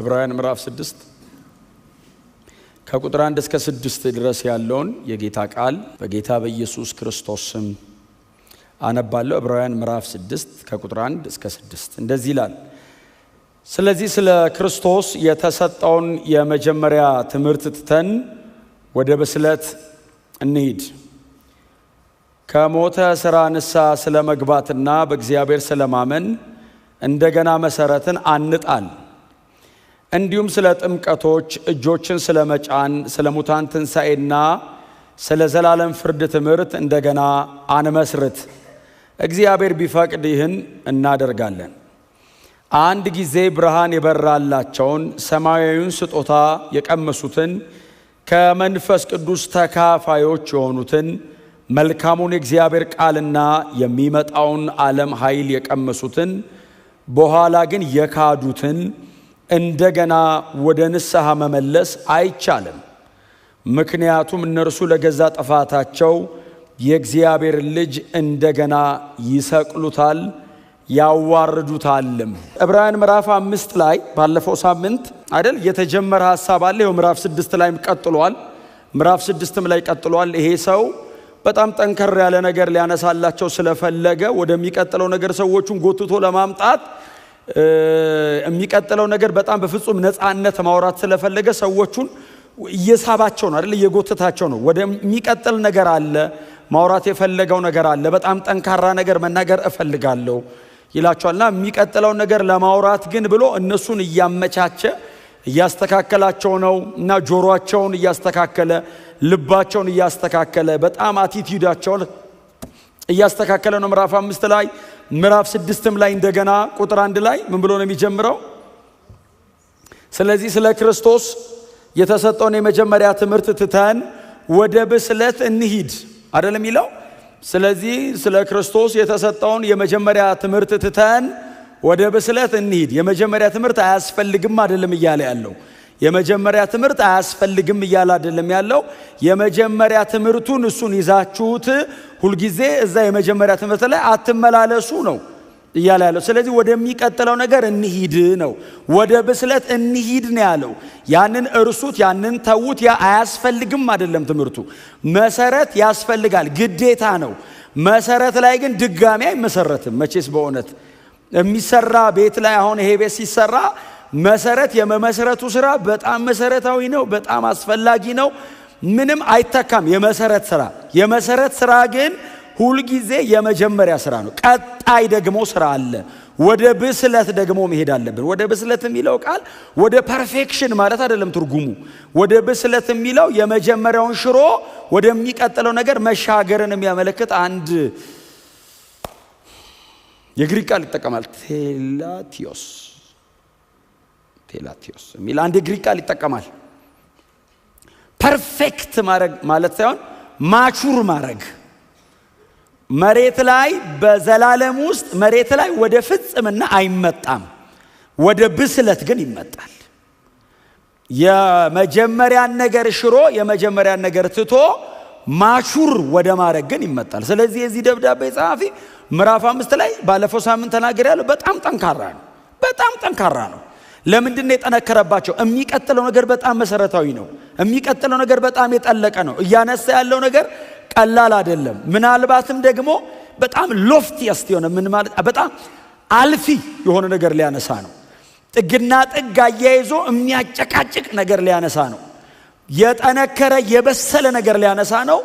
ዕብራውያን ምዕራፍ 6 ከቁጥር 1 እስከ 6 ድረስ ያለውን የጌታ ቃል በጌታ በኢየሱስ ክርስቶስ ስም አነባለሁ። ዕብራውያን ምዕራፍ 6 ከቁጥር 1 እስከ 6 እንደዚህ ይላል። ስለዚህ ስለ ክርስቶስ የተሰጠውን የመጀመሪያ ትምህርት ትተን ወደ ብስለት እንሂድ። ከሞተ ሥራ ንስሐ ስለ መግባትና በእግዚአብሔር ስለማመን እንደገና መሰረትን አንጣል። እንዲሁም ስለ ጥምቀቶች፣ እጆችን ስለ መጫን፣ ስለ ሙታን ትንሣኤና ስለ ዘላለም ፍርድ ትምህርት እንደገና አንመስርት። እግዚአብሔር ቢፈቅድ ይህን እናደርጋለን። አንድ ጊዜ ብርሃን የበራላቸውን ሰማያዊውን ስጦታ የቀመሱትን ከመንፈስ ቅዱስ ተካፋዮች የሆኑትን መልካሙን የእግዚአብሔር ቃልና የሚመጣውን ዓለም ኃይል የቀመሱትን በኋላ ግን የካዱትን እንደገና ወደ ንስሐ መመለስ አይቻልም። ምክንያቱም እነርሱ ለገዛ ጥፋታቸው የእግዚአብሔር ልጅ እንደገና ይሰቅሉታል ያዋርዱታልም። ዕብራውያን ምዕራፍ 5 ላይ ባለፈው ሳምንት አይደል የተጀመረ ሐሳብ አለ። ይኸው ምዕራፍ 6 ላይም ቀጥሏል። ምዕራፍ 6ም ላይ ቀጥሏል። ይሄ ሰው በጣም ጠንከር ያለ ነገር ሊያነሳላቸው ስለፈለገ ወደሚቀጥለው ነገር ሰዎቹን ጎትቶ ለማምጣት የሚቀጥለው ነገር በጣም በፍጹም ነፃነት ማውራት ስለፈለገ ሰዎቹን እየሳባቸው ነው አይደል፣ እየጎተታቸው ነው። ወደሚቀጥል ነገር አለ ማውራት የፈለገው ነገር አለ። በጣም ጠንካራ ነገር መናገር እፈልጋለሁ ይላቸዋልና የሚቀጥለው ነገር ለማውራት ግን ብሎ እነሱን እያመቻቸ እያስተካከላቸው ነው እና ጆሮአቸውን እያስተካከለ ልባቸውን እያስተካከለ በጣም አቲቲዩዳቸውን እያስተካከለ ነው። ምዕራፍ 5 ላይ ምዕራፍ 6ም ላይ እንደገና ቁጥር 1 ላይ ምን ብሎ ነው የሚጀምረው? ስለዚህ ስለ ክርስቶስ የተሰጠውን የመጀመሪያ ትምህርት ትተን ወደ ብስለት እንሂድ አይደለም የሚለው። ስለዚህ ስለ ክርስቶስ የተሰጠውን የመጀመሪያ ትምህርት ትተን ወደ ብስለት እንሂድ። የመጀመሪያ ትምህርት አያስፈልግም አይደለም እያለ ያለው። የመጀመሪያ ትምህርት አያስፈልግም እያለ አይደለም ያለው። የመጀመሪያ ትምህርቱን እሱን ይዛችሁት ሁልጊዜ እዛ የመጀመሪያ ትምህርት ላይ አትመላለሱ ነው እያለ ያለው። ስለዚህ ወደሚቀጥለው ነገር እንሂድ ነው፣ ወደ ብስለት እንሂድ ነው ያለው። ያንን እርሱት፣ ያንን ተዉት። ያ አያስፈልግም አይደለም ትምህርቱ። መሰረት ያስፈልጋል፣ ግዴታ ነው። መሰረት ላይ ግን ድጋሚ አይመሰረትም። መቼስ በእውነት የሚሰራ ቤት ላይ አሁን ይሄ ቤት ሲሰራ መሰረት የመመስረቱ ስራ በጣም መሰረታዊ ነው፣ በጣም አስፈላጊ ነው። ምንም አይተካም የመሰረት ስራ ግን ሁልጊዜ የመጀመሪያ ስራ ነው። ቀጣይ ደግሞ ስራ አለ። ወደ ብስለት ደግሞ መሄድ አለብን። ወደ ብስለት የሚለው ቃል ወደ ፐርፌክሽን ማለት አይደለም ትርጉሙ። ወደ ብስለት የሚለው የመጀመሪያውን ሽሮ ወደሚቀጥለው ነገር መሻገርን የሚያመለክት አንድ የግሪክ ቃል ይጠቀማል። ቴላቲዮስ የሚል አንድ የግሪክ ቃል ይጠቀማል። ፐርፌክት ማድረግ ማለት ሳይሆን ማቹር ማድረግ። መሬት ላይ በዘላለም ውስጥ መሬት ላይ ወደ ፍጽምና አይመጣም፣ ወደ ብስለት ግን ይመጣል። የመጀመሪያን ነገር ሽሮ የመጀመሪያን ነገር ትቶ ማቹር ወደ ማድረግ ግን ይመጣል። ስለዚህ የዚህ ደብዳቤ ጸሐፊ ምዕራፍ 5 ላይ ባለፈው ሳምንት ተናግሬያለሁ። በጣም ጠንካራ ነው። ለምንድን ነው የጠነከረባቸው? የሚቀጥለው ነገር በጣም መሰረታዊ ነው። የሚቀጥለው ነገር በጣም የጠለቀ ነው። እያነሳ ያለው ነገር ቀላል አይደለም። ምናልባትም ደግሞ በጣም ሎፍቲየስት የሆነ ምን ማለት በጣም አልፊ የሆነ ነገር ሊያነሳ ነው። ጥግና ጥግ አያይዞ የሚያጨቃጭቅ ነገር ሊያነሳ ነው። የጠነከረ የበሰለ ነገር ሊያነሳ ነው።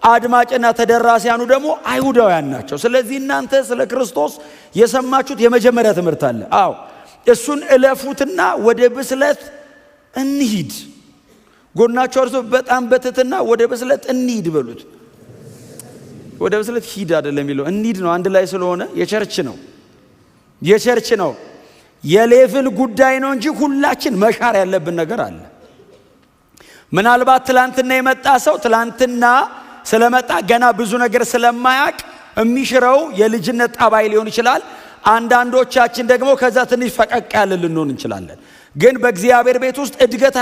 አድማጭና ተደራሲያኑ ደግሞ አይሁዳውያን ናቸው። ስለዚህ እናንተ ስለ ክርስቶስ የሰማችሁት የመጀመሪያ ትምህርት አለ። አዎ እሱን እለፉትና ወደ ብስለት እንሂድ። ጎናቸው እርሱ በጣም በትትና ወደ ብስለት እንሂድ በሉት። ወደ ብስለት ሂድ አይደለም የሚለው እንሂድ ነው። አንድ ላይ ስለሆነ የቸርች ነው። የሌቭል ጉዳይ ነው እንጂ ሁላችን መሻር ያለብን ነገር አለ። ምናልባት ትላንትና የመጣ ሰው ትላንትና ስለመጣ ገና ብዙ ነገር ስለማያቅ የሚሽረው የልጅነት ጠባይ ሊሆን ይችላል። አንዳንዶቻችን ደግሞ ከዛ ትንሽ ፈቀቅ ያለ ልንሆን እንችላለን። ግን በእግዚአብሔር ቤት ውስጥ እድገት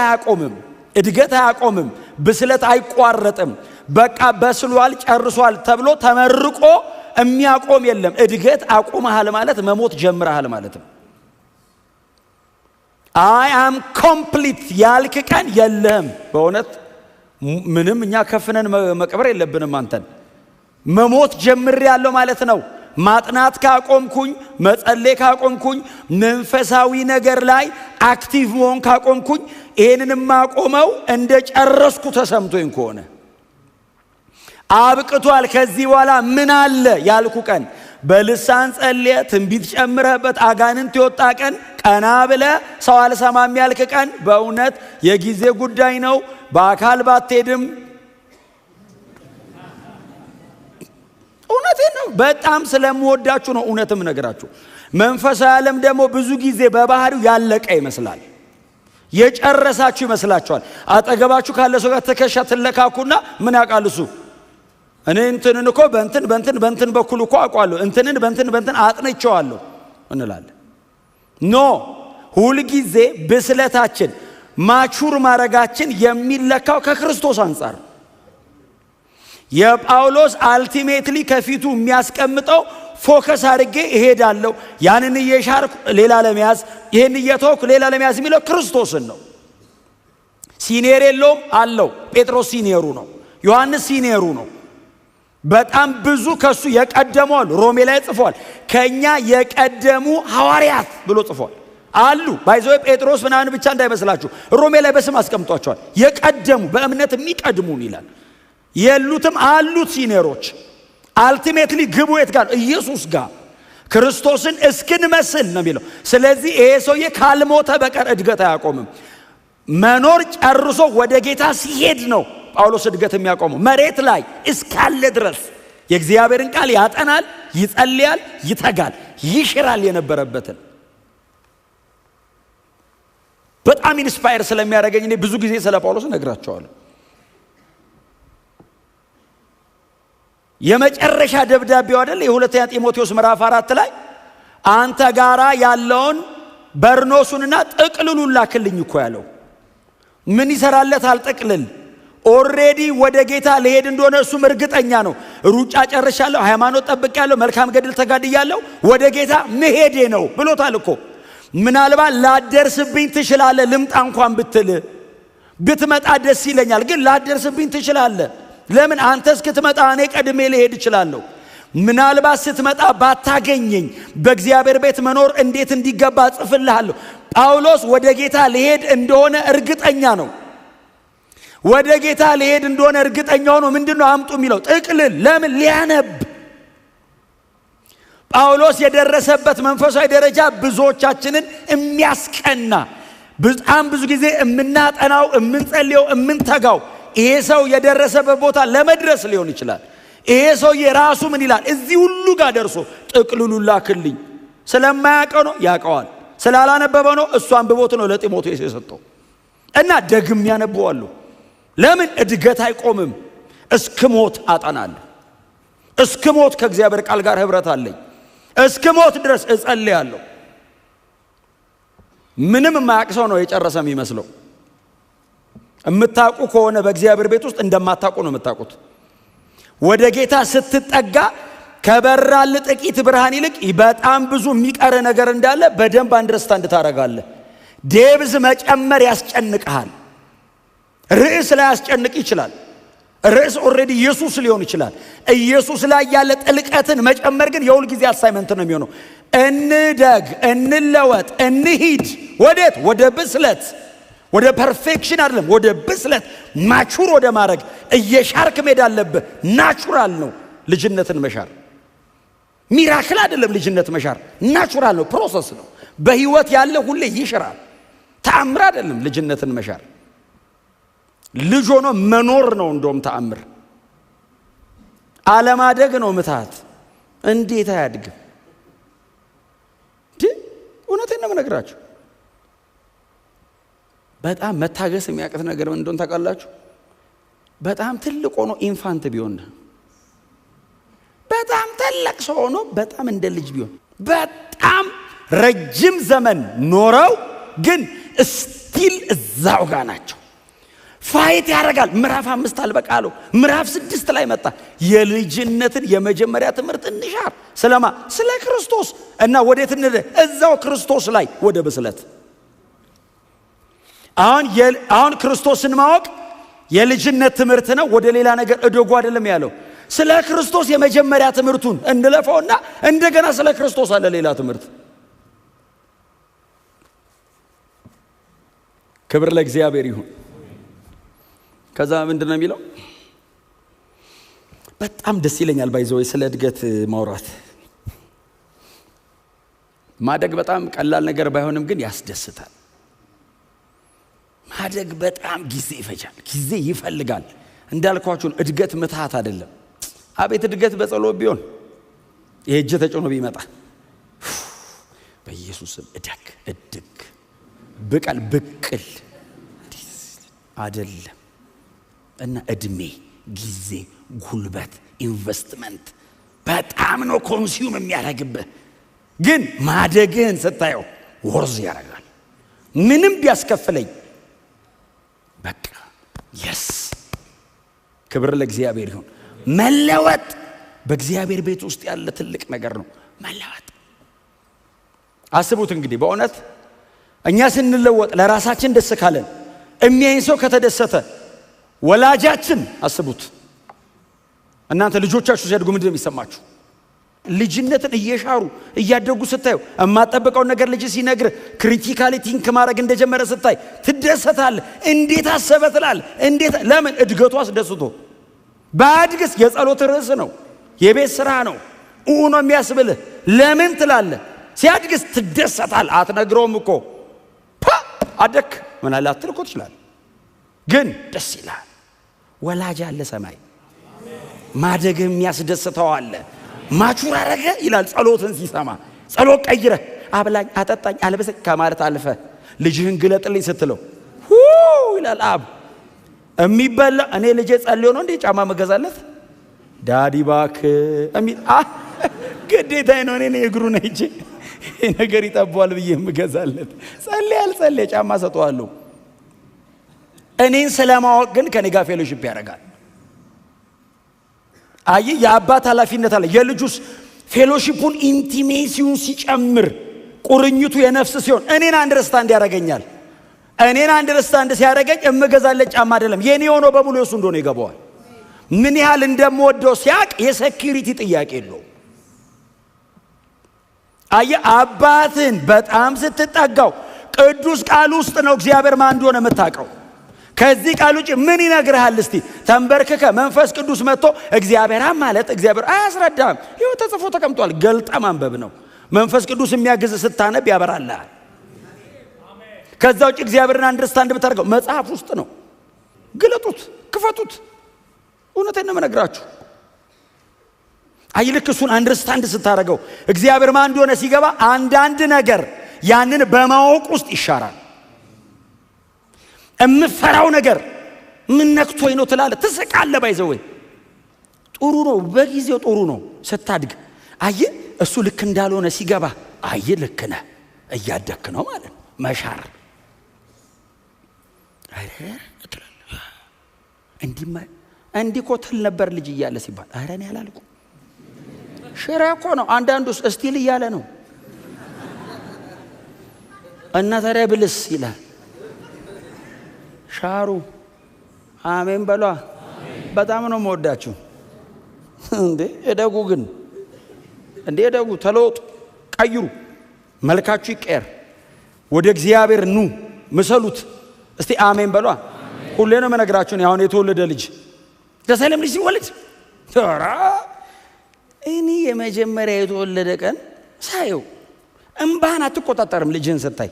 አያቆምም፣ ብስለት አይቋረጥም። በቃ በስሏል ጨርሷል ተብሎ ተመርቆ የሚያቆም የለም። እድገት አቁመሃል ማለት መሞት ጀምረሃል ማለት ነው። I am complete ያልክ ቀን የለህም። በእውነት ምንም እኛ ከፍነን መቅበር የለብንም። አንተን መሞት ጀምሬያለሁ ማለት ነው። ማጥናት ካቆምኩኝ፣ መጸለይ ካቆምኩኝ፣ መንፈሳዊ ነገር ላይ አክቲቭ መሆን ካቆምኩኝ፣ ይሄንንም ማቆመው እንደ ጨረስኩ ተሰምቶኝ ከሆነ አብቅቷል ከዚህ በኋላ ምን አለ ያልኩ ቀን፣ በልሳን ጸልየ ትንቢት ጨምረህበት አጋንንት የወጣ ቀን፣ ቀና ብለ ሰው አልሰማም ያልክ ቀን በእውነት የጊዜ ጉዳይ ነው። በአካል ባትሄድም እውነቴን ነው። በጣም ስለምወዳችሁ ነው እውነትም ነገራችሁ። መንፈሳዊ ዓለም ደግሞ ብዙ ጊዜ በባህሪው ያለቀ ይመስላል፣ የጨረሳችሁ ይመስላችኋል። አጠገባችሁ ካለ ሰው ጋር ተከሻ ትለካኩና ምን ያውቃል እሱ እኔ እንትንን እኮ በእንትን በኩል እኮ አውቃለሁ፣ እንትንን በእንትን አጥንቼዋለሁ እንላለን። ኖ ሁል ጊዜ ብስለታችን ማቹር ማረጋችን የሚለካው ከክርስቶስ አንፃር። የጳውሎስ አልቲሜትሊ ከፊቱ የሚያስቀምጠው ፎከስ አድርጌ እሄዳለሁ፣ ያንን እየሻርኩ ሌላ ለመያዝ፣ ይሄን እየተወኩ ሌላ ለመያዝ የሚለው ክርስቶስን ነው። ሲኒየር የለውም አለው። ጴጥሮስ ሲኒየሩ ነው፣ ዮሐንስ ሲኒየሩ ነው። በጣም ብዙ ከሱ የቀደሙ አሉ። ሮሜ ላይ ጽፏል፣ ከኛ የቀደሙ ሐዋርያት ብሎ ጽፏል አሉ። ባይዘው ጴጥሮስ ምናምን ብቻ እንዳይመስላችሁ፣ ሮሜ ላይ በስም አስቀምጧቸዋል። የቀደሙ በእምነት የሚቀድሙን ይላል። የሉትም አሉት ሲኒየሮች። አልቲሜትሊ ግቡ የት ጋር? ኢየሱስ ጋር ክርስቶስን እስክንመስል ነው የሚለው። ስለዚህ ይሄ ሰውዬ ካልሞተ በቀር እድገት አያቆምም። መኖር ጨርሶ ወደ ጌታ ሲሄድ ነው ጳውሎስ እድገት የሚያቆመው። መሬት ላይ እስካለ ድረስ የእግዚአብሔርን ቃል ያጠናል፣ ይጸልያል፣ ይተጋል፣ ይሽራል የነበረበትን። በጣም ኢንስፓየር ስለሚያደርገኝ እኔ ብዙ ጊዜ ስለ ጳውሎስ እነግራቸዋለሁ። የመጨረሻ ደብዳቤው አይደል የሁለተኛ ጢሞቴዎስ ምዕራፍ 4 ላይ አንተ ጋራ ያለውን በርኖሱንና ጥቅልሉን ላክልኝ እኮ ያለው። ምን ይሰራለታል? ጥቅልል ኦሬዲ ወደ ጌታ ለሄድ እንደሆነ እሱም እርግጠኛ ነው። ሩጫ ጨርሻለሁ፣ ሃይማኖት ጠብቄያለሁ፣ መልካም ገድል ተጋድያለሁ፣ ወደ ጌታ መሄዴ ነው ብሎታል እኮ። ምናልባት ላደርስብኝ ትችላለህ፣ ልምጣ እንኳን ብትመጣ ደስ ይለኛል፣ ግን ላደርስብኝ ትችላለህ። ለምን? አንተ እስክትመጣ እኔ ቀድሜ ልሄድ እችላለሁ። ምናልባት ስትመጣ ባታገኘኝ በእግዚአብሔር ቤት መኖር እንዴት እንዲገባ ጽፍልሃለሁ። ጳውሎስ ወደ ጌታ ሊሄድ እንደሆነ እርግጠኛ ነው። ወደ ጌታ ሊሄድ እንደሆነ እርግጠኛ ሆኖ ምንድነው አምጡ የሚለው? ጥቅልል። ለምን? ሊያነብ። ጳውሎስ የደረሰበት መንፈሳዊ ደረጃ ብዙዎቻችንን የሚያስቀና፣ በጣም ብዙ ጊዜ የምናጠናው፣ የምንጸልየው፣ የምንተጋው ይሄ ሰው የደረሰበት ቦታ ለመድረስ ሊሆን ይችላል። ይሄ ሰው የራሱ ምን ይላል? እዚህ ሁሉ ጋር ደርሶ ጥቅልሉ ላክልኝ። ስለማያውቀው ነው፣ ያውቀዋል። ስላላነበበው ነው፣ እሱ አንብቦት ነው ለጢሞቴዎስ የሰጠው። እና ደግም ያነበዋሉ። ለምን? እድገት አይቆምም። እስክሞት አጠናለሁ፣ እስክሞት ከእግዚአብሔር ቃል ጋር ህብረት አለኝ፣ እስክሞት ድረስ እጸልያለሁ። ምንም የማያውቅ ሰው ነው የጨረሰ የሚመስለው። የምታውቁ ከሆነ በእግዚአብሔር ቤት ውስጥ እንደማታውቁ ነው የምታውቁት። ወደ ጌታ ስትጠጋ ከበራል ጥቂት ብርሃን ይልቅ በጣም ብዙ የሚቀር ነገር እንዳለ በደንብ አንደርስታንድ ታደርጋለህ። ዴብዝ መጨመር ያስጨንቅሃል። ርዕስ ላይ ያስጨንቅ ይችላል። ርዕስ ኦልሬዲ ኢየሱስ ሊሆን ይችላል። ኢየሱስ ላይ ያለ ጥልቀትን መጨመር ግን የሁል ጊዜ አሳይመንት ነው የሚሆነው። እንደግ፣ እንለወጥ፣ እንሂድ። ወዴት? ወደ ብስለት፣ ወደ ፐርፌክሽን አይደለም፣ ወደ ብስለት፣ ማቹር ወደ ማድረግ እየሻርክ መሄድ አለብህ። ናቹራል ነው ልጅነትን መሻር። ሚራክል አይደለም ልጅነት መሻር፣ ናቹራል ነው፣ ፕሮሰስ ነው። በህይወት ያለ ሁሌ ይሽራል። ተአምር አይደለም ልጅነትን መሻር። ልጅ ሆኖ መኖር ነው እንደውም ተአምር። አለማደግ ነው ምትሃት። እንዴት አያድግም? እውነቴን ነው የምነግራችሁ። በጣም መታገስ የሚያቅት ነገር ምን እንደሆነ ታውቃላችሁ? በጣም ትልቅ ሆኖ ኢንፋንት ቢሆን፣ በጣም ትልቅ ሰው ሆኖ በጣም እንደ ልጅ ቢሆን፣ በጣም ረጅም ዘመን ኖረው ግን ስቲል እዛው ጋር ናቸው። ፋይት ያደርጋል። ምዕራፍ 5 አልበቃለው፣ ምዕራፍ 6 ላይ መጣ። የልጅነትን የመጀመሪያ ትምህርት እንሻር። ስለማ? ስለ ክርስቶስ። እና ወዴት እንደ እዛው ክርስቶስ ላይ ወደ ብስለት። አሁን ክርስቶስን ማወቅ የልጅነት ትምህርት ነው። ወደ ሌላ ነገር እደጉ አይደለም ያለው። ስለ ክርስቶስ የመጀመሪያ ትምህርቱን እንለፈውና እንደገና ስለ ክርስቶስ አለ ሌላ ትምህርት። ክብር ለእግዚአብሔር ይሁን። ከዛ ምንድነው የሚለው? በጣም ደስ ይለኛል ባይዘው ስለ እድገት ማውራት። ማደግ በጣም ቀላል ነገር ባይሆንም ግን ያስደስታል። ማደግ በጣም ጊዜ ይፈጃል፣ ጊዜ ይፈልጋል። እንዳልኳችሁ እድገት ምትሃት አይደለም። አቤት እድገት በጸሎት ቢሆን የእጅ ተጭኖ ቢመጣ በኢየሱስም እድግ ብቀል ብቅል አይደለም። እና እድሜ፣ ጊዜ፣ ጉልበት፣ ኢንቨስትመንት በጣም ነው ኮንሱም የሚያደርግብህ። ግን ማደግህን ስታየው ወርዝ ያደርጋል። ምንም ቢያስከፍለኝ በቃ የስ ክብር ለእግዚአብሔር ይሁን። መለወጥ በእግዚአብሔር ቤት ውስጥ ያለ ትልቅ ነገር ነው። መለወጥ አስቡት እንግዲህ በእውነት እኛ ስንለወጥ ለራሳችን ደስ ካለን የሚያይ ሰው ከተደሰተ ወላጃችን አስቡት። እናንተ ልጆቻችሁ ሲያድጉ ምንድን ነው የሚሰማችሁ? ልጅነትን እየሻሩ እያደጉ ስታዩ የማጠብቀውን ነገር ልጅ ሲነግር ክሪቲካሊ ቲንክ ማድረግ እንደጀመረ ስታይ ትደሰታለህ። እንዴት አሰበ ትላለህ። እንዴት ለምን? እድገቱ አስደስቶ። ባድግስ የጸሎት ርዕስ ነው፣ የቤት ስራ ነው፣ ነው የሚያስብልህ። ለምን ትላለህ? ሲያድግስ ትደሰታለህ። አትነግረውም እኮ አደክ ምን አለ አትልኮ ትችላለህ፣ ግን ደስ ይላል። ወላጅ አለ ሰማይ፣ ማደግም የሚያስደስተው አለ። ማቹር አረገ ይላል ጸሎትን ሲሰማ። ጸሎት ቀይረህ አብላኝ አጠጣኝ አልበሰኝ ከማለት አልፈ ልጅህን ግለጥልኝ ስትለው ይላል አብ። የሚበላ እኔ ልጄ ጸልዮ ነው እንዴ ጫማ መገዛለት? ዳዲ ባክ እሚል ግዴታዬ ነው። እኔ እግሩ ነኝ እንጂ ነገር ይጠባዋል ብዬ የምገዛለት። ጸልይ አልጸልይ ጫማ ሰጠዋለሁ። እኔን ስለማወቅ ግን ከኔ ጋር ፌሎሺፕ ያደርጋል። አይ የአባት ኃላፊነት አለ። የልጁስ ፌሎሺፑን ኢንቲሜሲውን ሲጨምር ቁርኝቱ የነፍስ ሲሆን እኔን አንደርስታንድ ያደርገኛል። እኔን አንደርስታንድ ሲያደርገኝ እምገዛለት ጫማ አይደለም የኔ ሆኖ በሙሉ እሱ እንደሆነ ይገባዋል። ምን ያህል እንደምወደው ሲያቅ የሴኩሪቲ ጥያቄ የለው። አይ አባትን በጣም ስትጠጋው ቅዱስ ቃል ውስጥ ነው እግዚአብሔር ማን እንደሆነ የምታውቀው። ከዚህ ቃል ውጪ ምን ይነግርሃል? እስቲ ተንበርክከ መንፈስ ቅዱስ መጥቶ እግዚአብሔር ማለት እግዚአብሔር አያስረዳም። ይኸው ተጽፎ ተቀምጧል። ገልጠ ማንበብ ነው። መንፈስ ቅዱስ የሚያግዝ ስታነብ ያበራልሃል። ከዛ ውጪ እግዚአብሔርን አንደርስታንድ ብታደርገው መጽሐፍ ውስጥ ነው። ግለጡት፣ ክፈቱት። እውነቴን ነው የምነግራችሁ። አይልክ እሱን አንደርስታንድ ስታደርገው እግዚአብሔር ማን እንደሆነ ሲገባ አንዳንድ ነገር ያንን በማወቅ ውስጥ ይሻራል። እምፈራው ነገር ምን ነክቶኝ ነው ትላለህ፣ ትስቃለህ። ባይዘው ጥሩ ነው፣ በጊዜው ጥሩ ነው። ስታድግ አይ እሱ ልክ እንዳልሆነ ሲገባ አይ ልክ ነህ እያደክ ነው ማለት ነው። መሻር አይደል? እንዲህ ኮተል ነበር ልጅ እያለ ሲባል አረ እኔ አላልኩም። ሽራ እኮ ነው። አንዳንዱስ እስቲል እያለ ነው እና ታዲያ ብልስ ይላል። ሻሩ አሜን በሏ። በጣም ነው የምወዳችሁ። እንዴ እደጉ ግን እንዴ እደጉ፣ ተለወጡ፣ ቀይሩ፣ መልካችሁ ይቀየር፣ ወደ እግዚአብሔር ኑ፣ ምሰሉት። እስቲ አሜን በሏ። ሁሌ ነው የምነግራችሁ። አሁን የተወለደ ልጅ ተሰለም ልጅ ሲወለድ ተራ እኔ የመጀመሪያ የተወለደ ቀን ሳየው እምባህን አትቆጣጠርም። ልጅህን ስታይ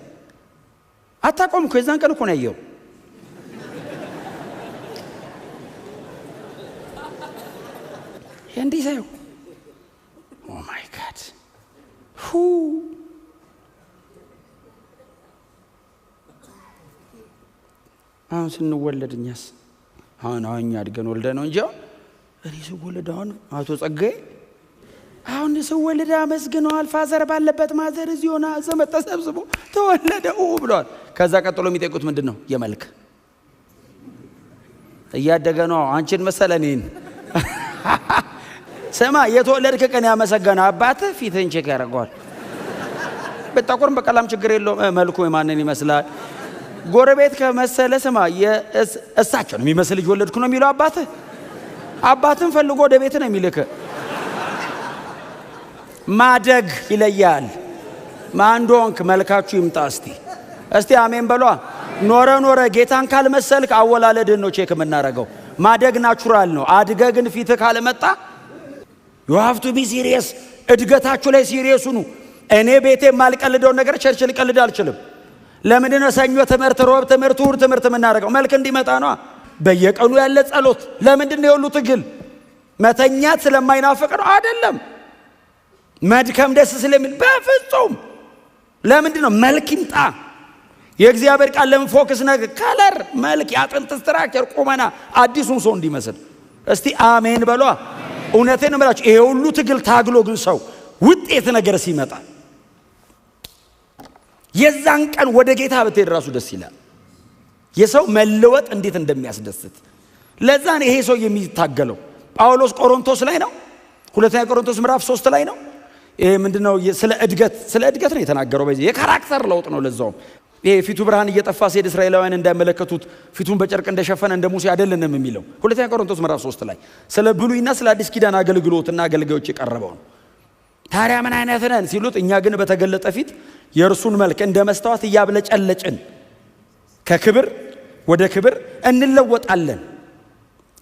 አታቆም እኮ። የዛን ቀን እኮ ነው ያየው። እንዲህ ሳየው ኦ ማይ ጋድ አሁን ስንወለድ እኛስ አሁን እኛ አድገን ወልደ ነው እንጂ እኔ ስወለድ አሁን አቶ ጸጋዬ አሁን ስወለድ አመስግነዋል። ፋዘር ባለበት ማዘር እዚህ ሆና ዘመድ ተሰብስቦ ተወለደ ብለዋል። ከዛ ቀጥሎ የሚጠይቁት ምንድን ነው? የመልክ እያደገ ነው። አንቺን መሰለ እኔን ስማ፣ የተወለድክ ቀን ያመሰገነ አባትህ ፊትህን ቼክ ያደርገዋል። በጠቆርም በቀላም ችግር የለውም። መልኩ የማንን ይመስላል? ጎረቤት ከመሰለ ስማ እሳቸው ነው የሚመስል ልጅ ወለድኩ ነው የሚለው አባትን ፈልጎ ወደ ቤት ነው የሚልክ። ማደግ ይለያል። ማንዶንክ መልካችሁ ይምጣ እስቲ አሜን በሏ። ኖረ ጌታን ካልመሰልክ አወላለድን ነው ቼክ የምናረገው። ማደግ ናቹራል ነው። አድገ ግን ፊት ካልመጣ you have to be serious። እድገታችሁ ላይ ሲሪየስ ሁኑ። እኔ ቤቴ ማልቀልደው ነገር ቸርች ልቀልድ አልችልም። ለምን ነው ሰኞ ትምህርት፣ ሮብ ትምህርት፣ እሑድ ትምህርት የምናደርገው? መልክ እንዲመጣ ነው። በየቀኑ ያለ ጸሎት ለምንድን ነው የሁሉ ትግል? መተኛት ስለማይናፍቅ ነው አይደለም። መድከም ደስ ስለሚል በፍጹም። ለምንድን ነው መልክ ይምጣ። የእግዚአብሔር ቃል ለምን ፎከስ ነገር ከለር፣ መልክ፣ ያጥንት ስትራክቸር፣ ቁመና አዲሱን ሰው እንዲመስል እስቲ አሜን በሏ። እውነቴን ነው የምላችሁ። ይሄ ሁሉ ትግል ታግሎ ግን ሰው ውጤት ነገር ሲመጣ የዛን ቀን ወደ ጌታ ብትሄድ ራሱ ደስ ይላል። የሰው መለወጥ እንዴት እንደሚያስደስት ለዛ ነው ይሄ ሰው የሚታገለው። ጳውሎስ ቆሮንቶስ ላይ ነው፣ ሁለተኛ ቆሮንቶስ ምዕራፍ 3 ላይ ነው። ይሄ ምንድነው? ስለ እድገት ነው የተናገረው። በዚህ የካራክተር ለውጥ ነው። ለዛውም ይሄ ፊቱ ብርሃን እየጠፋ ሲሄድ እስራኤላውያን እንዳይመለከቱት ፊቱን በጨርቅ እንደሸፈነ እንደ ሙሴ አይደለንም የሚለው ሁለተኛ ቆሮንቶስ ምዕራፍ 3 ላይ ስለ ብሉይና ስለ አዲስ ኪዳን አገልግሎትና አገልጋዮች የቀረበው ነው። ታዲያ ምን አይነት ነን ሲሉት እኛ ግን በተገለጠ ፊት የእርሱን መልክ እንደ መስታወት እያብለጨለጭን ከክብር ወደ ክብር እንለወጣለን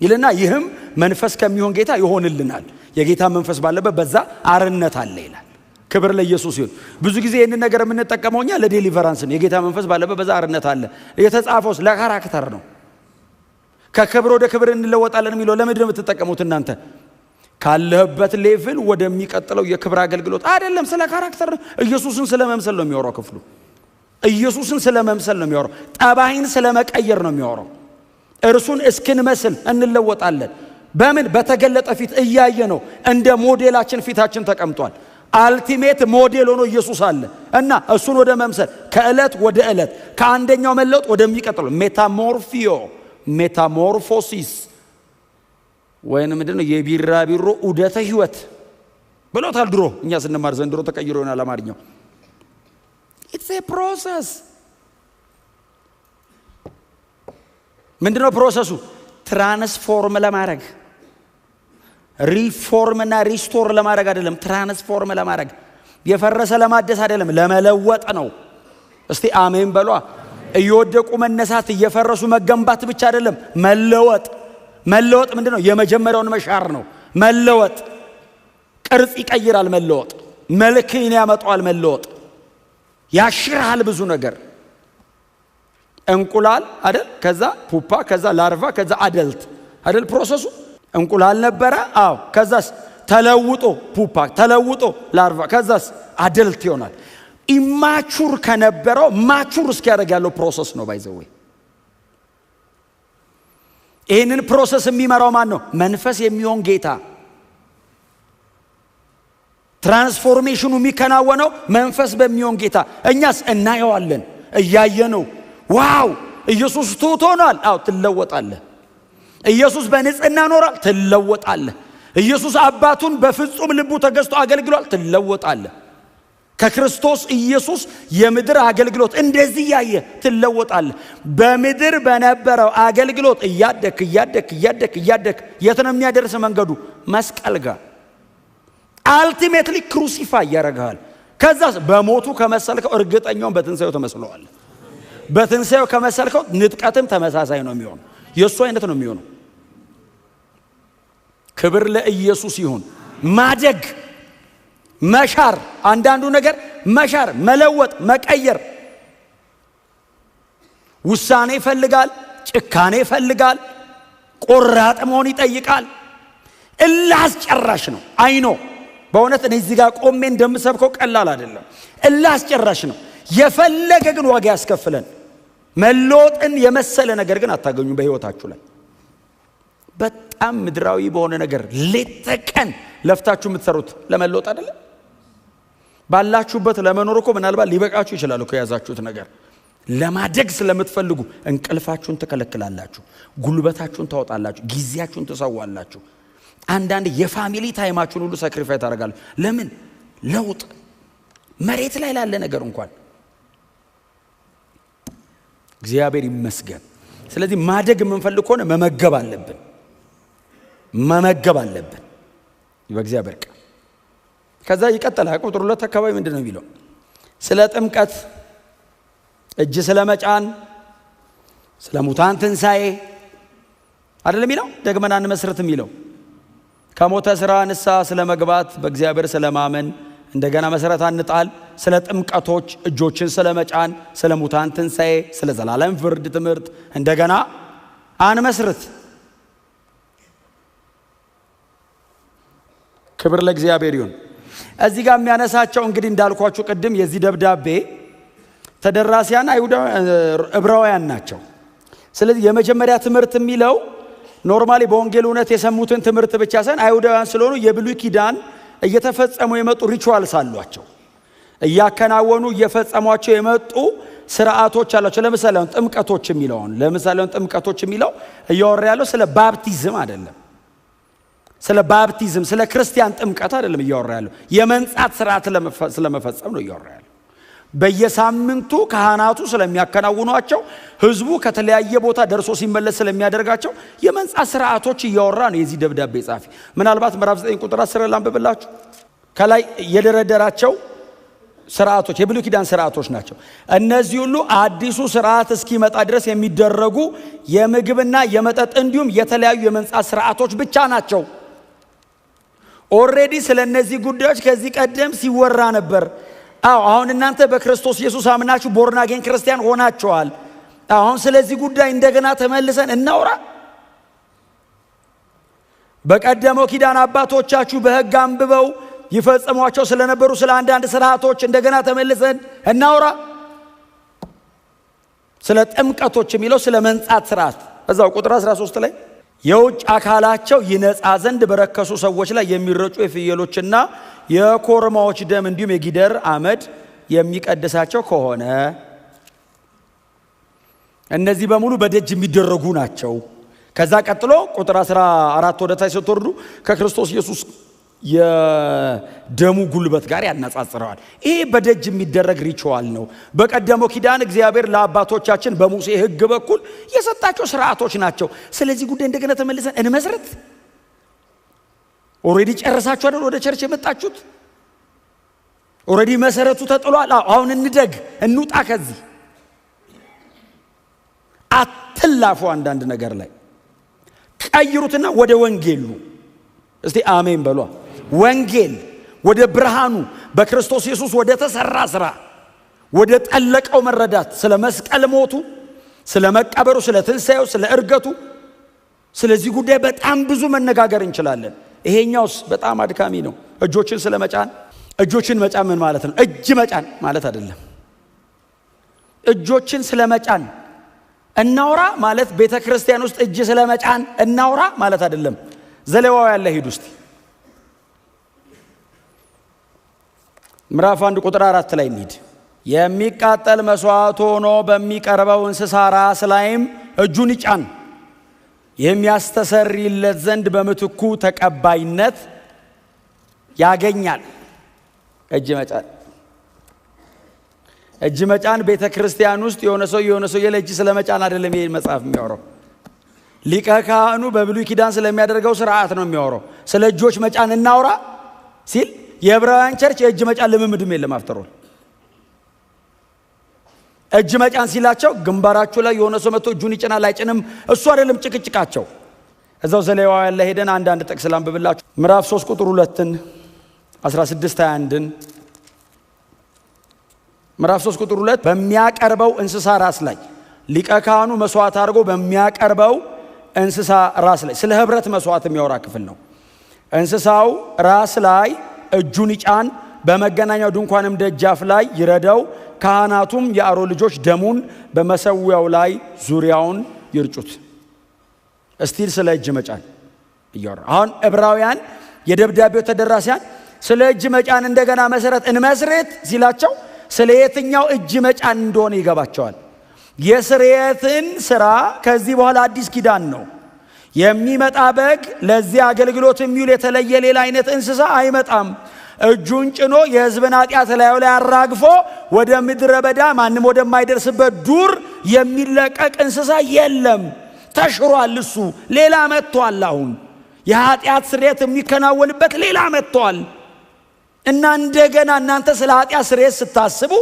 ይልና ይህም መንፈስ ከሚሆን ጌታ ይሆንልናል። የጌታ መንፈስ ባለበት በዛ አርነት አለ ይላል። ክብር ለኢየሱስ ይሁን። ብዙ ጊዜ ይህንን ነገር የምንጠቀመው እኛ ለዴሊቨራንስ ነው። የጌታ መንፈስ ባለበት በዛ አርነት አለ። የተጻፈው ለካራክተር ነው። ከክብር ወደ ክብር እንለወጣለን የሚለው ለምንድን ነው የምትጠቀሙት እናንተ? ካለህበት ሌቭል ወደሚቀጥለው የክብር አገልግሎት አይደለም። ስለ ካራክተር ነው። ኢየሱስን ስለ መምሰል ነው የሚያወራው ክፍሉ። ኢየሱስን ስለ መምሰል ነው የሚያወራው። ጠባይን ስለ መቀየር ነው የሚያወራው። እርሱን እስክንመስል እንለወጣለን። በምን? በተገለጠ ፊት እያየ ነው። እንደ ሞዴላችን ፊታችን ተቀምጧል። አልቲሜት ሞዴል ሆኖ ኢየሱስ አለ እና እሱን ወደ መምሰል ከዕለት ወደ ዕለት ከአንደኛው መለወጥ ወደሚቀጥለው ሜታሞርፎሲስ ወይንም ምንድነው የቢራቢሮ ዑደተ ህይወት ብሎታል ድሮ። እኛ ስንማር ዘንድሮ ተቀይሮ ይሆናል አማርኛው። ኢትስ ኤ ፕሮሰስ። ምንድነው ፕሮሰሱ? ትራንስፎርም ለማድረግ ሪፎርም እና ሪስቶር ለማድረግ አይደለም። ትራንስፎርም ለማድረግ የፈረሰ ለማደስ አይደለም፣ ለመለወጥ ነው። እስቲ አሜን በሏ። እየወደቁ መነሳት፣ እየፈረሱ መገንባት ብቻ አይደለም፣ መለወጥ ምንድነው? የመጀመሪያውን መሻር ነው። መለወጥ ቅርጽ ይቀይራል። መለወጥ መልክን ያመጣዋል። መለወጥ ያሽራል ብዙ ነገር። እንቁላል አይደል? ከዛ ፑፓ፣ ከዛ ላርቫ፣ ከዛ አደልት አይደል? ፕሮሰሱ እንቁላል ነበረ። አዎ። ከዛስ ተለውጦ ፑፓ፣ ተለውጦ ላርቫ፣ ከዛስ አደልት ይሆናል። ኢማቹር ከነበረው ማቹር እስኪያደርግ ያለው ፕሮሰስ ነው። ባይዘው ይህንን ፕሮሰስ የሚመራው ማን ነው? መንፈስ የሚሆን ጌታ። ትራንስፎርሜሽኑ የሚከናወነው መንፈስ በሚሆን ጌታ። እኛስ እናየዋለን፣ እያየነው። ዋው ኢየሱስ ትሑት ሆኗል። አዎ ትለወጣለህ። ኢየሱስ በንጽህና ኖሯል። ትለወጣለህ። ኢየሱስ አባቱን በፍጹም ልቡ ተገዝቶ አገልግሏል። ትለወጣለህ። ከክርስቶስ ኢየሱስ የምድር አገልግሎት እንደዚህ ያየ ትለወጣለህ። በምድር በነበረው አገልግሎት እያደክ የት ነው የሚያደርስ መንገዱ? መስቀል ጋር። አልቲሜትሊ ክሩሲፋይ ያደርግሃል። ከዛስ በሞቱ ከመሰልከው እርግጠኛውን በትንሳኤው ተመስለዋል። በትንሳኤው ከመሰልከው ንጥቀትም ተመሳሳይ ነው የሚሆነው። የሱ አይነት ነው የሚሆነው። ክብር ለኢየሱስ ይሁን። ማደግ፣ መሻር፣ አንዳንዱ ነገር መሻር፣ መለወጥ፣ መቀየር ውሳኔ ይፈልጋል፣ ጭካኔ ይፈልጋል፣ ቆራጥ መሆን ይጠይቃል። እላስጨራሽ ነው። አይኖ በእውነት እኔ እዚህ ጋር ቆሜ እንደምሰብከው ቀላል አይደለም። እላስጨራሽ ነው። የፈለገ ግን ዋጋ ያስከፍለን። መለወጥን የመሰለ ነገር ግን አታገኙም በህይወታችሁ ላይ። በጣም ምድራዊ በሆነ ነገር ሌት ተቀን ለፍታችሁ የምትሰሩት ለመለወጥ አይደለም። ባላችሁበት ለመኖር እኮ ምናልባት ሊበቃችሁ ይችላል እኮ የያዛችሁት ነገር። ለማደግ ስለምትፈልጉ እንቅልፋችሁን ትከለክላላችሁ፣ ጉልበታችሁን ታወጣላችሁ፣ ጊዜያችሁን ትሰዋላችሁ። አንዳንድ የፋሚሊ ታይማችሁን ሁሉ ሳክሪፋይ ታደርጋላችሁ። ለምን? ለውጥ መሬት ላይ ላለ ነገር እንኳን እግዚአብሔር ይመስገን። ስለዚህ ማደግ የምንፈልግ ከሆነ መመገብ አለብን በእግዚአብሔር ቃል። ከዛ ይቀጥላል። ቁጥር 2 አካባቢ ምንድነው የሚለው? ስለ ጥምቀት፣ እጅ ስለ መጫን፣ ስለ ሙታን ትንሣኤ አይደለም የሚለው? ደግመን አንመስርት የሚለው ከሞተ ሥራ ንስሐ ስለ መግባት፣ በእግዚአብሔር ስለ ማመን፣ እንደገና መሰረት አንጣል፣ ስለ ጥምቀቶች፣ እጆችን ስለ መጫን፣ ስለ ሙታን ትንሣኤ፣ ስለ ዘላለም ፍርድ ትምህርት እንደገና አንመስርት። ክብር ለእግዚአብሔር ይሁን። እዚህ ጋር የሚያነሳቸው እንግዲህ እንዳልኳችሁ ቅድም የዚህ ደብዳቤ ተደራሲያን ዕብራውያን ናቸው። ስለዚህ የመጀመሪያ ትምህርት የሚለው ኖርማሊ በወንጌል እውነት የሰሙትን ትምህርት ብቻ ሳይሆን አይሁዳውያን ስለሆኑ የብሉይ ኪዳን እየተፈጸሙ የመጡ ሪቹዋልስ አሏቸው፣ እያከናወኑ እየፈጸሟቸው የመጡ ስርዓቶች አሏቸው። ለምሳሌ ጥምቀቶች የሚለው እያወራ ያለው ስለ ባፕቲዝም አይደለም፣ ስለ ባፕቲዝም ስለ ክርስቲያን ጥምቀት አይደለም እያወራ ያለው፣ የመንጻት ስርዓት ስለመፈጸም ነው እያወራ ያለው። በየሳምንቱ ካህናቱ ስለሚያከናውኗቸው፣ ህዝቡ ከተለያየ ቦታ ደርሶ ሲመለስ ስለሚያደርጋቸው የመንጻት ስርዓቶች እያወራ ነው የዚህ ደብዳቤ ጻፊ። ምናልባት ምዕራፍ 9 ቁጥር 10 ላንብብላችሁ። ከላይ የደረደራቸው ስርዓቶች የብሉይ ኪዳን ስርዓቶች ናቸው። እነዚህ ሁሉ አዲሱ ስርዓት እስኪመጣ ድረስ የሚደረጉ የምግብና የመጠጥ እንዲሁም የተለያዩ የመንጻት ስርዓቶች ብቻ ናቸው። ኦሬዲ ስለ እነዚህ ጉዳዮች ከዚህ ቀደም ሲወራ ነበር። አሁን እናንተ በክርስቶስ ኢየሱስ አምናችሁ ቦርን አጌን ክርስቲያን ሆናችኋል። አሁን ስለዚህ ጉዳይ እንደገና ተመልሰን እናውራ? በቀደመው ኪዳን አባቶቻችሁ በሕግ አንብበው ይፈጽሟቸው ስለነበሩ ስለ አንዳንድ ስርዓቶች እንደገና ተመልሰን እናውራ? ስለ ጥምቀቶች የሚለው ስለ መንጻት ስርዓት እዛው ቁጥር 13 ላይ የውጭ አካላቸው ይነጻ ዘንድ በረከሱ ሰዎች ላይ የሚረጩ የፍየሎችና የኮርማዎች ደም እንዲሁም የጊደር አመድ የሚቀድሳቸው ከሆነ እነዚህ በሙሉ በደጅ የሚደረጉ ናቸው። ከዛ ቀጥሎ ቁጥር 14 ወደ ታች ስትወርዱ ከክርስቶስ ኢየሱስ የደሙ ጉልበት ጋር ያነጻጽረዋል። ይሄ በደጅ የሚደረግ ሪቹዋል ነው። በቀደመው ኪዳን እግዚአብሔር ለአባቶቻችን በሙሴ ሕግ በኩል የሰጣቸው ስርዓቶች ናቸው። ስለዚህ ጉዳይ እንደገና ተመልሰን እንመስረት? ኦሬዲ ጨርሳችሁ አይደል ወደ ቸርች የመጣችሁት? ኦሬዲ መሰረቱ ተጥሏል። አሁን እንደግ፣ እንውጣ ከዚህ። አትላፉ። አንዳንድ ነገር ላይ ቀይሩትና ወደ ወንጌሉ እስቲ አሜን በሏ። ወንጌል ወደ ብርሃኑ በክርስቶስ ኢየሱስ ወደ ተሰራ ስራ ወደ ጠለቀው መረዳት፣ ስለ መስቀል ሞቱ፣ ስለ መቀበሩ፣ ስለ ትንሣኤው፣ ስለ እርገቱ፣ ስለዚህ ጉዳይ በጣም ብዙ መነጋገር እንችላለን። ይሄኛውስ በጣም አድካሚ ነው። እጆችን ስለ መጫን፣ እጆችን መጫን ምን ማለት ነው? እጅ መጫን ማለት አይደለም። እጆችን ስለ መጫን እናውራ ማለት ቤተ ክርስቲያን ውስጥ እጅ ስለ መጫን እናውራ ማለት አይደለም። ዘሌዋውያን ያለ ሂድ ውስጥ ምዕራፍ 1 ቁጥር 4 ላይ እንሂድ። የሚቃጠል መስዋዕት ሆኖ በሚቀርበው እንስሳ ራስ ላይም እጁን ይጫን፣ የሚያስተሰርይለት ዘንድ በምትኩ ተቀባይነት ያገኛል። እጅ መጫን ቤተ ክርስቲያን ውስጥ የሆነ ሰው የለጅ ስለ መጫን አይደለም ይሄ መጽሐፍ የሚያወራው። ሊቀ ካህኑ በብሉይ ኪዳን ስለሚያደርገው ስርዓት ነው የሚያወራው። ስለ እጆች መጫን እናውራ ሲል የዕብራውያን ቸርች የእጅ መጫን ልምምድም የለም። አፍተሮል እጅ መጫን ሲላቸው ግንባራችሁ ላይ የሆነ ሰው መጥቶ እጁን ይጭናል አይጭንም እሱ አይደለም ጭቅጭቃቸው። እዛው ዘሌዋውያን ላይ ሄደን አንዳንድ ጥቅስ ላንብብላችሁ። ምዕራፍ 3 ቁጥር 2 16-21 ምዕራፍ 3 ቁጥር 2 በሚያቀርበው እንስሳ ራስ ላይ ሊቀ ካህኑ መስዋዕት አድርጎ በሚያቀርበው እንስሳ ራስ ላይ ስለ ህብረት መስዋዕት የሚያወራ ክፍል ነው። እንስሳው ራስ ላይ እጁን ይጫን፣ በመገናኛው ድንኳንም ደጃፍ ላይ ይረደው። ካህናቱም የአሮን ልጆች ደሙን በመሰዊያው ላይ ዙሪያውን ይርጩት። እስቲል ስለ እጅ መጫን እያወራ አሁን ዕብራውያን የደብዳቤው ተደራሲያን ስለ እጅ መጫን እንደገና መሰረት እንመስረት ሲላቸው ስለ የትኛው እጅ መጫን እንደሆነ ይገባቸዋል። የስርየትን ስራ ከዚህ በኋላ አዲስ ኪዳን ነው የሚመጣ በግ ለዚህ አገልግሎት የሚውል የተለየ ሌላ አይነት እንስሳ አይመጣም። እጁን ጭኖ የሕዝብን ኃጢአት ላዩ ላይ አራግፎ ወደ ምድረ በዳ ማንም ወደማይደርስበት ዱር የሚለቀቅ እንስሳ የለም። ተሽሯል። እሱ ሌላ መጥቷል። አሁን የኃጢአት ስርየት የሚከናወንበት ሌላ መጥቷል። እና እንደገና እናንተ ስለ ኃጢአት ስርየት ስታስቡ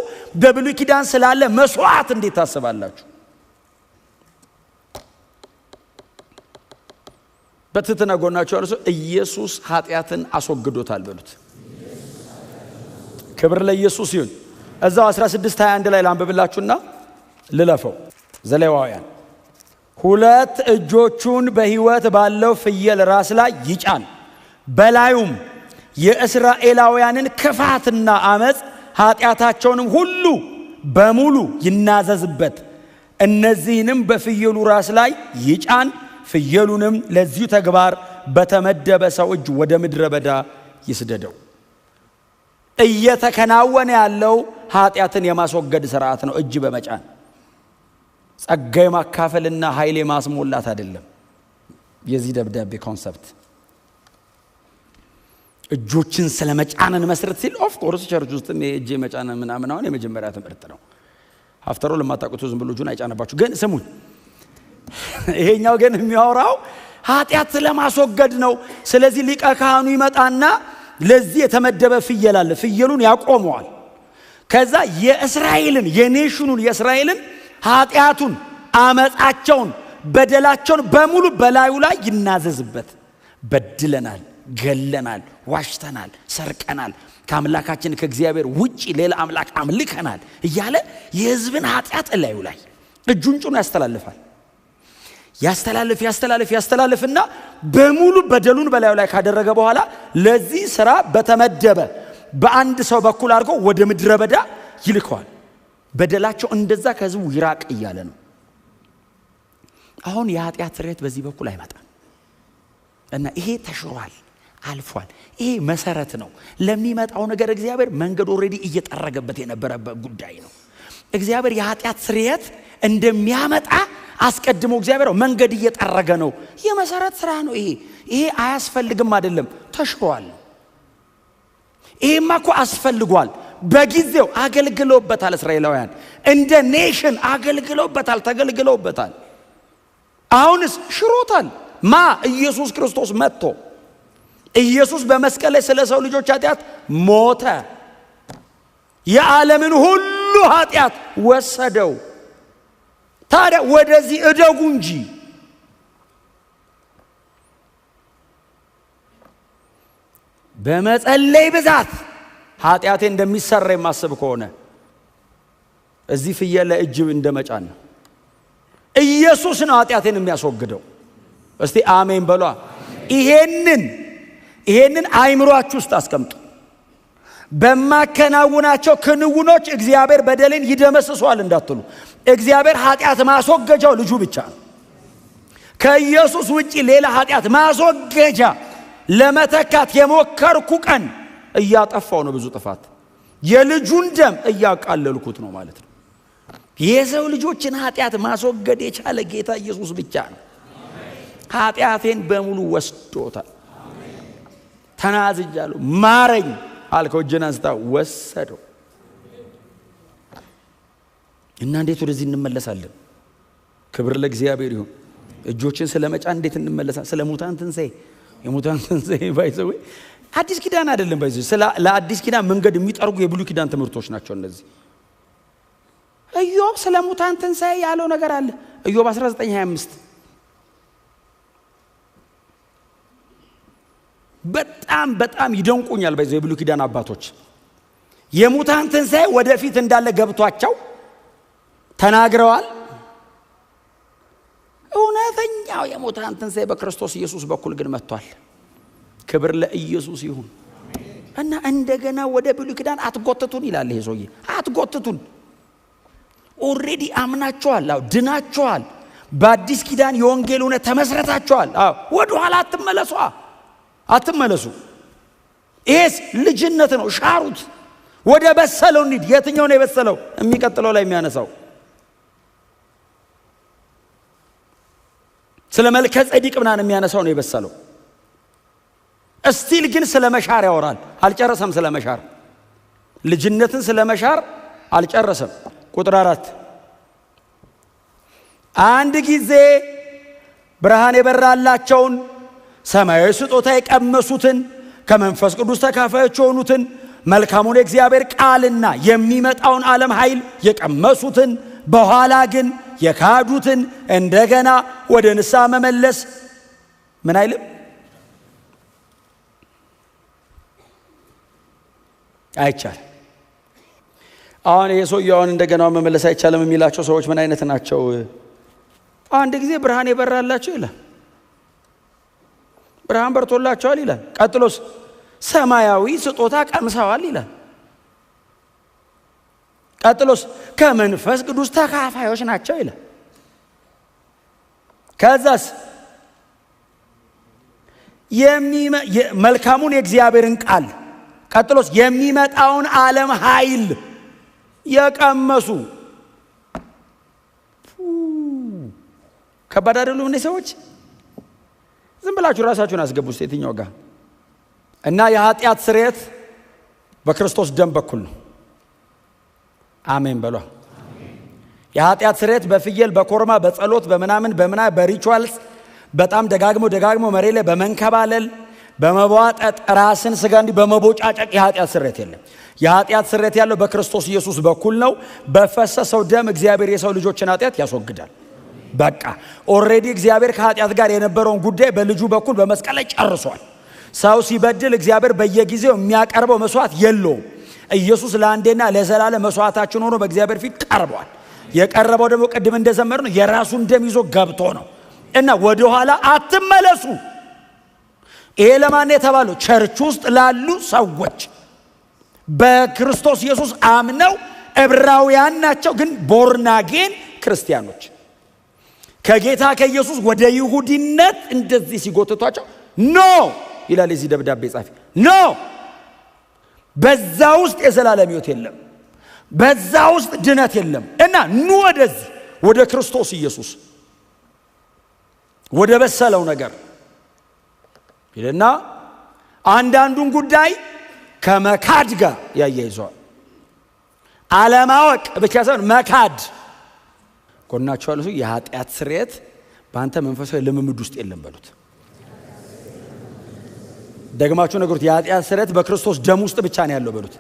በብሉይ ኪዳን ስላለ መስዋዕት እንዴት ታስባላችሁ? በትህትና ጎናችሁ ያለው ሰው ኢየሱስ ኃጢአትን አስወግዶታል በሉት። ክብር ለኢየሱስ ይሁን። እዛው 16:21 ላይ ላንብብላችሁና ልለፈው። ዘሌዋውያን 2 እጆቹን በሕይወት ባለው ፍየል ራስ ላይ ይጫን፣ በላዩም የእስራኤላውያንን ክፋትና አመጽ ኃጢአታቸውንም ሁሉ በሙሉ ይናዘዝበት። እነዚህንም በፍየሉ ራስ ላይ ይጫን፣ ፍየሉንም ለዚሁ ተግባር በተመደበ ሰው እጅ ወደ ምድረ በዳ ይስደደው። እየተከናወነ ያለው ኃጢአትን የማስወገድ ሥርዓት ነው። እጅ በመጫን ጸጋ የማካፈልና ኃይል የማስሞላት አይደለም። የዚህ ደብዳቤ ኮንሰፕት እጆችን ስለመጫንን መስረት ሲል ኦፍ ኮርስ ቸርች ውስጥ እጅ መጫን ምናምን አሁን የመጀመሪያ ትምህርት ነው። አፍተሮ ለማታውቁት ዝም ብሎ እጁን አይጫነባችሁ። ግን ስሙን፣ ይሄኛው ግን የሚያወራው ኃጢአት ስለማስወገድ ነው። ስለዚህ ሊቀ ካህኑ ይመጣና ለዚህ የተመደበ ፍየል አለ። ፍየሉን ያቆመዋል። ከዛ የእስራኤልን የኔሽኑን የእስራኤልን ኃጢአቱን፣ አመጻቸውን፣ በደላቸውን በሙሉ በላዩ ላይ ይናዘዝበት። በድለናል፣ ገለናል፣ ዋሽተናል፣ ሰርቀናል፣ ከአምላካችን ከእግዚአብሔር ውጪ ሌላ አምላክ አምልከናል እያለ የሕዝብን ኃጢአት ላዩ ላይ እጁን ጭኖ ያስተላልፋል። ያስተላልፍና በሙሉ በደሉን በላዩ ላይ ካደረገ በኋላ ለዚህ ሥራ በተመደበ በአንድ ሰው በኩል አድርጎ ወደ ምድረ በዳ ይልከዋል። በደላቸው እንደዛ ከሕዝቡ ይራቅ እያለ ነው። አሁን የኃጢአት ስርየት በዚህ በኩል አይመጣም እና ይሄ ተሽሯል፣ አልፏል። ይሄ መሰረት ነው ለሚመጣው ነገር። እግዚአብሔር መንገድ ኦሬዲ እየጠረገበት የነበረበት ጉዳይ ነው። እግዚአብሔር የኃጢአት ስርየት እንደሚያመጣ አስቀድሞ እግዚአብሔር መንገድ እየጠረገ ነው። የመሰረት ስራ ነው ይሄ አያስፈልግም አይደለም፣ ተሽሯል። ይሄማ እኮ አስፈልጓል። በጊዜው አገልግለውበታል። እስራኤላውያን እንደ ኔሽን አገልግለውበታል፣ ተገልግለውበታል። አሁንስ ሽሮታል። ኢየሱስ ክርስቶስ መጥቶ ኢየሱስ በመስቀል ላይ ስለ ሰው ልጆች ኃጢአት ሞተ። የዓለምን ሁሉ ኃጢአት ወሰደው። ታዲያ ወደዚህ እደጉ እንጂ በመጸለይ ብዛት ኃጢአቴ እንደሚሰራ የማስብ ከሆነ እዚህ ፍየል ላይ እጅ እንደመጫን ነው። ኢየሱስ ነው ኃጢአቴን የሚያስወግደው። እስቲ አሜን በሏ። ይሄንን አይምሮአችሁ ውስጥ አስቀምጡ። በማከናውናቸው ክንውኖች እግዚአብሔር በደልን ይደመስሷል እንዳትሉ። እግዚአብሔር ኃጢአት ማስወገጃው ልጁ ብቻ ነው። ከኢየሱስ ውጪ ሌላ ኃጢአት ማስወገጃ ለመተካት የሞከርኩ ቀን እያጠፋው ነው ብዙ ጥፋት። የልጁን ደም እያቃለልኩት ነው ማለት ነው። የሰው ልጆችን ኃጢአት ማስወገድ የቻለ ጌታ ኢየሱስ ብቻ ነው። ኃጢአቴን በሙሉ ወስዶታል። ተናዝጃለሁ፣ ማረኝ አልከው፣ እጅን አንስታ ወሰደው። እና እንዴት ወደዚህ እንመለሳለን? ክብር ለእግዚአብሔር ይሁን። እጆችን ስለመጫን እንዴት እንመለሳለን? ስለ ሙታን ትንሣኤ፣ የሙታን ትንሣኤ ባይዘው አዲስ ኪዳን አይደለም። ባይዘው ለአዲስ ኪዳን መንገድ የሚጠርጉ የብሉይ ኪዳን ትምህርቶች ናቸው እነዚህ። ኢዮብ ስለ ሙታን ትንሣኤ ያለው ነገር አለ። ኢዮብ 19:25 በጣም ይደንቁኛል። ባይዘው የብሉይ ኪዳን አባቶች የሙታን ትንሣኤ ወደፊት እንዳለ ገብቷቸው ተናግረዋል። እውነተኛው የሙታን ትንሣኤ በክርስቶስ ኢየሱስ በኩል ግን መጥቷል። ክብር ለኢየሱስ ይሁን። እና እንደገና ወደ ብሉይ ኪዳን አትጎትቱን ይላል ይሄ ሰውዬ። አትጎትቱን። ኦሬዲ አምናችኋል፣ ድናችኋል። በአዲስ ኪዳን የወንጌል እውነት ተመስረታችኋል። ወደ ኋላ አትመለሱ። ይሄስ ልጅነት ነው። ሻሩት። ወደ በሰለው እንሂድ። የትኛው ነው የበሰለው? የሚቀጥለው ላይ የሚያነሳው ስለ መልከ ጼዴቅ ምናምን የሚያነሳው ነው የበሰለው። እስቲል ግን ስለመሻር ያወራል። አልጨረሰም። ስለመሻር ልጅነትን ስለመሻር አልጨረሰም። ቁጥር 4 አንድ ጊዜ ብርሃን የበራላቸውን ሰማያዊ ስጦታ የቀመሱትን ከመንፈስ ቅዱስ ተካፋዮች የሆኑትን መልካሙን የእግዚአብሔር ቃልና የሚመጣውን ዓለም ኃይል የቀመሱትን በኋላ ግን የካዱትን እንደገና ወደ ንስሐ መመለስ ምን አይልም አይቻልም። አሁን የሰውየውን እንደገና መመለስ አይቻልም የሚላቸው ሰዎች ምን አይነት ናቸው? አንድ ጊዜ ብርሃን የበራላቸው ይላል። ብርሃን በርቶላቸዋል ይላል። ቀጥሎስ ሰማያዊ ስጦታ ቀምሰዋል ይላል። ቀጥሎስ ከመንፈስ ቅዱስ ተካፋዮች ናቸው ይላል። ከዛስ መልካሙን የእግዚአብሔርን ቃል ቀጥሎስ የሚመጣውን ዓለም ኃይል የቀመሱ ከባድ አይደሉም እነዚህ ሰዎች? ዝም ብላችሁ ራሳችሁን አስገቡ እስቲ የትኛው ጋር እና የኃጢአት ስርየት በክርስቶስ ደም በኩል ነው። አሜን በሏ። የኃጢአት ስርየት በፍየል በኮርማ በጸሎት በምናምን በሪቹዋልስ በጣም ደጋግሞ መሬት ላይ በመንከባለል በመቧጠጥ ራስን ስጋ እንዲህ በመቦጫጨቅ የኃጢአት ስርየት የለም። የኃጢአት ስርየት ያለው በክርስቶስ ኢየሱስ በኩል ነው። በፈሰሰው ደም እግዚአብሔር የሰው ልጆችን ኃጢአት ያስወግዳል። በቃ ኦሬዲ እግዚአብሔር ከኃጢአት ጋር የነበረውን ጉዳይ በልጁ በኩል በመስቀል ላይ ጨርሷል። ሰው ሲበድል እግዚአብሔር በየጊዜው የሚያቀርበው መስዋዕት የለውም። ኢየሱስ ለአንዴና ለዘላለም መስዋዕታችን ሆኖ በእግዚአብሔር ፊት ቀርቧል። የቀረበው ደግሞ ቅድም እንደዘመር ነው የራሱን ደም ይዞ ገብቶ ነው እና ወደ ኋላ አትመለሱ። ይሄ ለማን የተባለው? ቸርች ውስጥ ላሉ ሰዎች በክርስቶስ ኢየሱስ አምነው ዕብራውያን ናቸው፣ ግን ቦርናጌን ክርስቲያኖች ከጌታ ከኢየሱስ ወደ ይሁዲነት እንደዚህ ሲጎትቷቸው ኖ ይላል እዚህ ደብዳቤ ጻፊ። ኖ በዛ ውስጥ የዘላለም ሕይወት የለም፣ በዛ ውስጥ ድነት የለም እና ኑ ወደዚህ ወደ ክርስቶስ ኢየሱስ ወደ በሰለው ነገር ይልና አንዳንዱን ጉዳይ ከመካድ ጋር ያያይዘዋል። አለማወቅ ብቻ ሳይሆን መካድ ጎናቸው ያለው የኃጢአት ስርየት በአንተ መንፈሳዊ ልምምድ ውስጥ የለም በሉት። ደግማችሁ ነገሩት። የኃጢአት ስርየት በክርስቶስ ደም ውስጥ ብቻ ነው ያለው በሉት።